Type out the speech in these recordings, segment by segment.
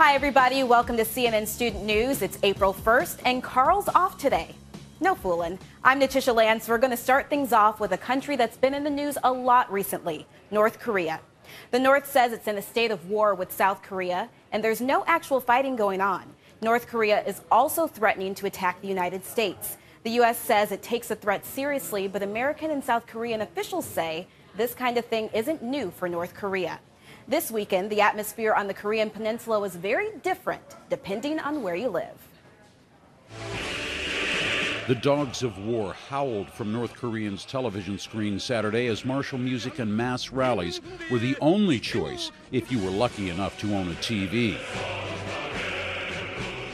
Hi, everybody. Welcome to CNN Student News. It's April 1st, and Carl's off today. No fooling. I'm Natisha Lance. We're going to start things off with a country that's been in the news a lot recently, North Korea. The North says it's in a state of war with South Korea, and there's no actual fighting going on. North Korea is also threatening to attack the United States. The U.S. says it takes the threat seriously, but American and South Korean officials say this kind of thing isn't new for North Korea. This weekend, the atmosphere on the Korean peninsula was very different, depending on where you live. The dogs of war howled from North Koreans' television screens Saturday as martial music and mass rallies were the only choice if you were lucky enough to own a TV.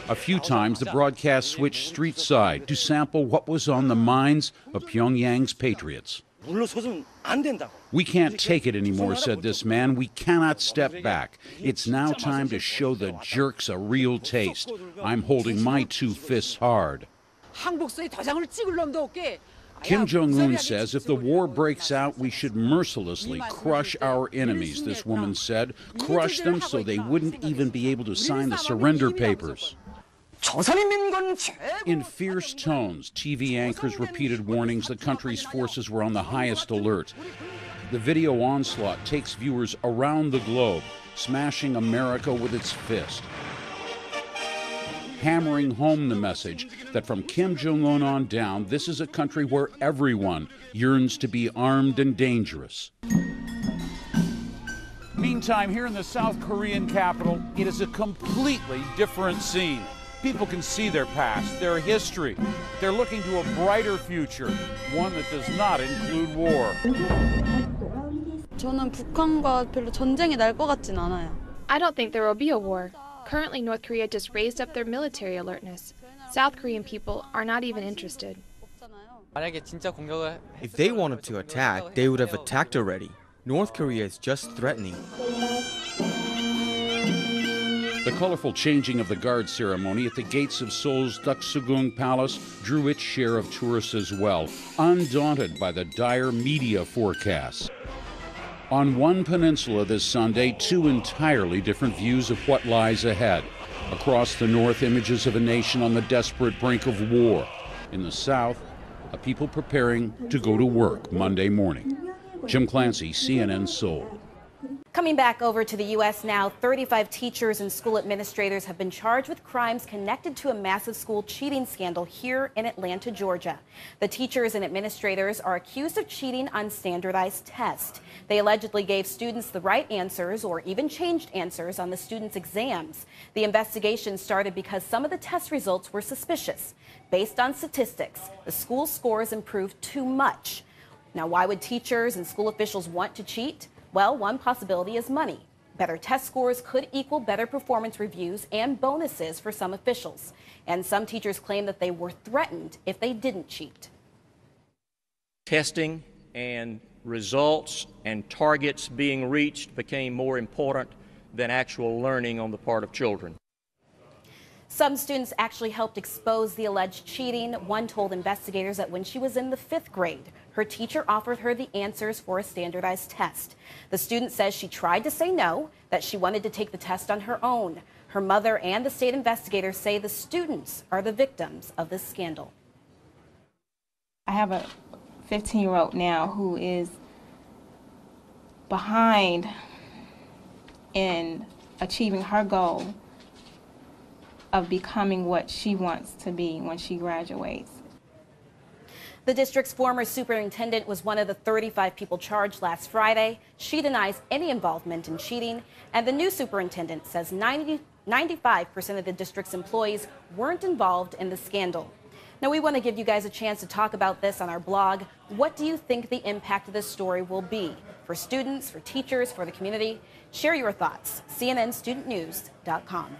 A few times, the broadcast switched street side to sample what was on the minds of Pyongyang's patriots. We can't take it anymore, said this man. We cannot step back. It's now time to show the jerks a real taste. I'm holding my two fists hard. Kim Jong-un says if the war breaks out, we should mercilessly crush our enemies, this woman said. Crush them so they wouldn't even be able to sign the surrender papers. In fierce tones, TV anchors repeated warnings the country's forces were on the highest alert. The video onslaught takes viewers around the globe, smashing America with its fist, hammering home the message that from Kim Jong-un on down, this is a country where everyone yearns to be armed and dangerous. Meantime, here in the South Korean capital, it is a completely different scene. People can see their past, their history. They're looking to a brighter future, one that does not include war. 저는 북한과 별로 전쟁이 날 것 같진 않아요. I don't think there will be a war. Currently, North Korea just raised up their military alertness. South Korean people are not even interested. If they wanted to attack, they would have attacked already. North Korea is just threatening. The colorful changing of the guard ceremony at the gates of Seoul's Daksugung Palace drew its share of tourists as well, undaunted by the dire media forecasts. On one peninsula this Sunday, two entirely different views of what lies ahead. Across the north, images of a nation on the desperate brink of war. In the south, a people preparing to go to work Monday morning. Jim Clancy, CNN Seoul. Coming back over to the U.S. now, 35 teachers and school administrators have been charged with crimes connected to a massive school cheating scandal here in Atlanta, Georgia. The teachers and administrators are accused of cheating on standardized tests. They allegedly gave students the right answers or even changed answers on the students' exams. The investigation started because some of the test results were suspicious. Based on statistics, the school scores improved too much. Now, why would teachers and school officials want to cheat? Well, one possibility is money. Better test scores could equal better performance reviews and bonuses for some officials. And some teachers claim that they were threatened if they didn't cheat. Testing and results and targets being reached became more important than actual learning on the part of children. Some students actually helped expose the alleged cheating. One told investigators that when she was in the 5th grade, her teacher offered her the answers for a standardized test. The student says she tried to say no, that she wanted to take the test on her own. Her mother and the state investigators say the students are the victims of this scandal. I have a 15-year-old now who is behind in achieving her goal of becoming what she wants to be when she graduates. The district's former superintendent was one of the 35 people charged last Friday. She denies any involvement in cheating, and the new superintendent says 95% of the district's employees weren't involved in the scandal. Now, we want to give you guys a chance to talk about this on our blog. What do you think the impact of this story will be for students, for teachers, for the community? Share your thoughts. CNNStudentNews.com.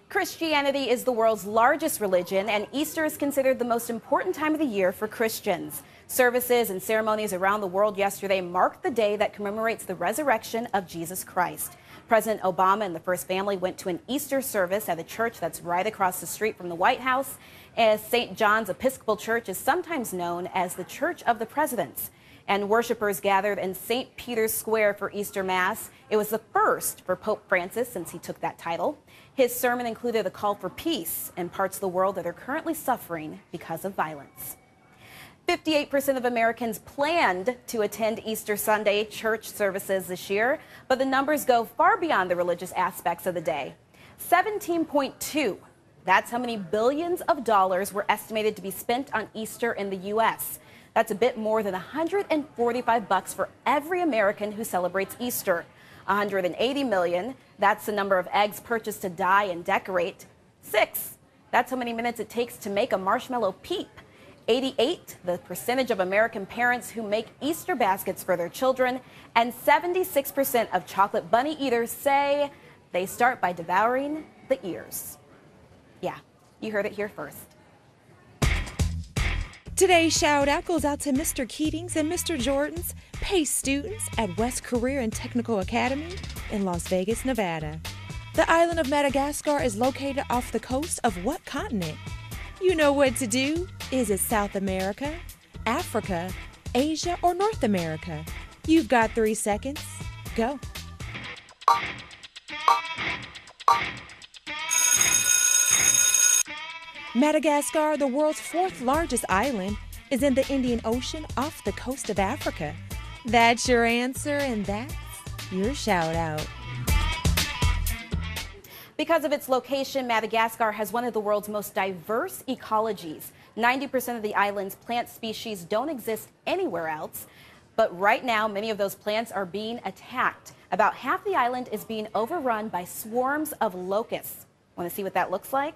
Christianity is the world's largest religion, and Easter is considered the most important time of the year for Christians. Services and ceremonies around the world yesterday marked the day that commemorates the resurrection of Jesus Christ. President Obama and the First Family went to an Easter service at a church that's right across the street from the White House. As St. John's Episcopal Church is sometimes known as the Church of the Presidents. and worshipers gathered in St. Peter's Square for Easter Mass. It was the first for Pope Francis since he took that title. His sermon included a call for peace in parts of the world that are currently suffering because of violence. 58% of Americans planned to attend Easter Sunday church services this year, but the numbers go far beyond the religious aspects of the day. 17.2. That's how many billions of dollars were estimated to be spent on Easter in the U.S. That's a bit more than $145 for every American who celebrates Easter. 180 million, that's the number of eggs purchased to dye and decorate. 6, that's how many minutes it takes to make a marshmallow peep. 88, the percentage of American parents who make Easter baskets for their children. And 76% of chocolate bunny eaters say they start by devouring the ears. Yeah, you heard it here first. Today's shout out goes out to Mr. Keatings and Mr. Jordan's PACE students at West Career and Technical Academy in Las Vegas, Nevada. The island of Madagascar is located off the coast of what continent? You know what to do. Is it South America, Africa, Asia, or North America? You've got 3 seconds. Go. Madagascar, the world's 4th largest island, is in the Indian Ocean off the coast of Africa. That's your answer, and that's your shout out. Because of its location, Madagascar has one of the world's most diverse ecologies. 90% of the island's plant species don't exist anywhere else. But right now, many of those plants are being attacked. About half the island is being overrun by swarms of locusts. Want to see what that looks like?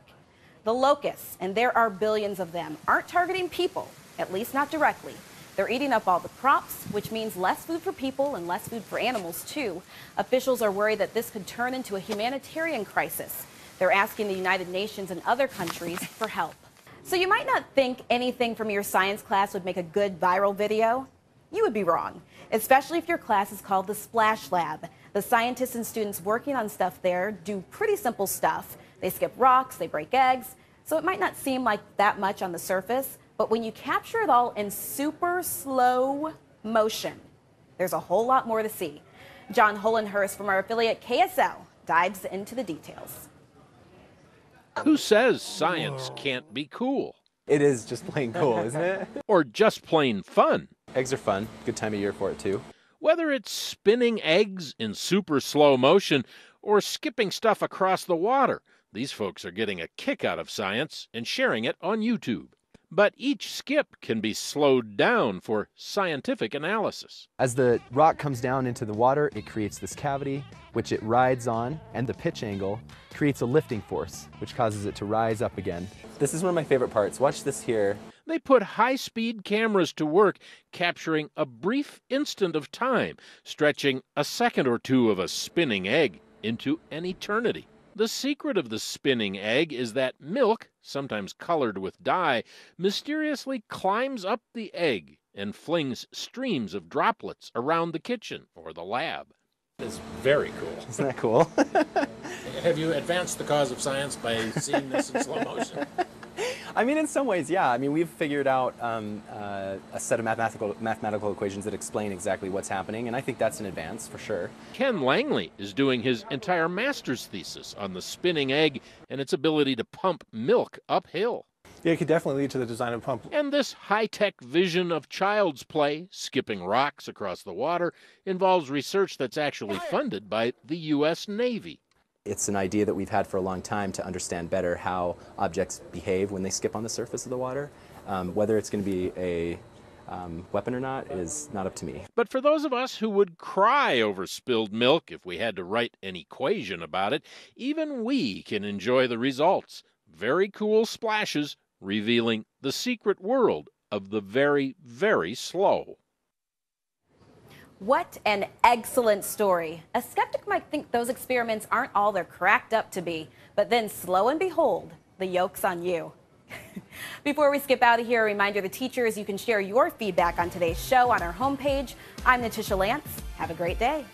The locusts, and there are billions of them, aren't targeting people, at least not directly. They're eating up all the crops, which means less food for people and less food for animals, too. Officials are worried that this could turn into a humanitarian crisis. They're asking the United Nations and other countries for help. So you might not think anything from your science class would make a good viral video. You would be wrong, especially if your class is called the Splash Lab. The scientists and students working on stuff there do pretty simple stuff. They skip rocks, they break eggs, so it might not seem like that much on the surface, but when you capture it all in super slow motion, there's a whole lot more to see. John Hollenhurst from our affiliate KSL dives into the details. Who says science can't be cool? It is just plain cool, isn't it? Or just plain fun? Eggs are fun. Good time of year for it, too. Whether it's spinning eggs in super slow motion or skipping stuff across the water, these folks are getting a kick out of science and sharing it on YouTube. But each skip can be slowed down for scientific analysis. As the rock comes down into the water, it creates this cavity, which it rides on, and the pitch angle creates a lifting force, which causes it to rise up again. This is one of my favorite parts. Watch this here. They put high-speed cameras to work, capturing a brief instant of time, stretching a second or two of a spinning egg into an eternity. The secret of the spinning egg is that milk, sometimes colored with dye, mysteriously climbs up the egg and flings streams of droplets around the kitchen or the lab. It's very cool. Isn't that cool? Have you advanced the cause of science by seeing this in slow motion? I mean, in some ways, yeah. I mean, we've figured out a set of mathematical equations that explain exactly what's happening, and I think that's an advance for sure. Ken Langley is doing his entire master's thesis on the spinning egg and its ability to pump milk uphill. Yeah, it could definitely lead to the design of a pump. And this high-tech vision of child's play, skipping rocks across the water, involves research that's actually funded by the U.S. Navy. It's an idea that we've had for a long time to understand better how objects behave when they skip on the surface of the water. Whether it's going to be a weapon or not is not up to me. But for those of us who would cry over spilled milk if we had to write an equation about it, even we can enjoy the results. Very cool splashes revealing the secret world of the very, very slow. What an excellent story. A skeptic might think those experiments aren't all they're cracked up to be, but then slow and behold, the yoke's on you. Before we skip out of here, a reminder to teachers, you can share your feedback on today's show on our homepage. I'm Natisha Lance. Have a great day.